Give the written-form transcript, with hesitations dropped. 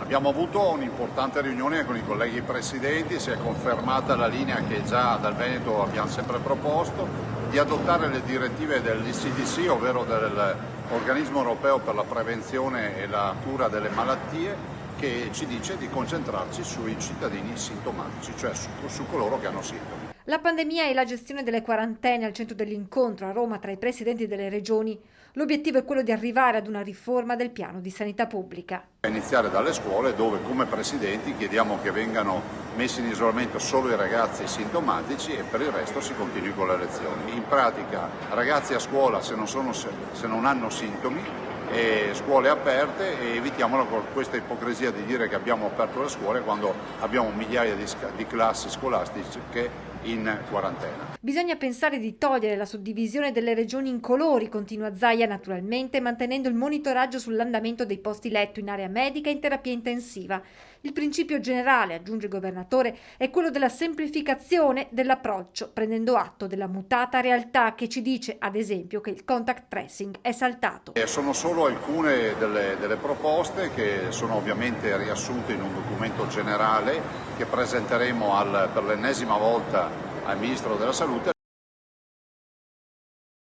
Abbiamo avuto un'importante riunione con i colleghi presidenti, si è confermata la linea che già dal Veneto abbiamo sempre proposto, di adottare le direttive dell'ECDC, ovvero dell'Organismo Europeo per la Prevenzione e la Cura delle Malattie, che ci dice di concentrarci sui cittadini sintomatici, cioè su coloro che hanno sintomi. La pandemia e la gestione delle quarantene al centro dell'incontro a Roma tra i presidenti delle regioni. L'obiettivo è quello di arrivare ad una riforma del piano di sanità pubblica. A iniziare dalle scuole, dove come presidenti chiediamo che vengano messi in isolamento solo i ragazzi sintomatici e per il resto si continui con le lezioni. In pratica ragazzi a scuola se non hanno sintomi, e scuole aperte, e evitiamo questa ipocrisia di dire che abbiamo aperto le scuole quando abbiamo migliaia di classi scolastiche in quarantena. Bisogna pensare di togliere la suddivisione delle regioni in colori, continua Zaia, naturalmente mantenendo il monitoraggio sull'andamento dei posti letto in area medica e in terapia intensiva. Il principio generale, aggiunge il governatore, è quello della semplificazione dell'approccio, prendendo atto della mutata realtà che ci dice, ad esempio, che il contact tracing è saltato. Sono solo alcune delle proposte che sono ovviamente riassunte in un documento generale che presenteremo per l'ennesima volta al Ministro della Salute.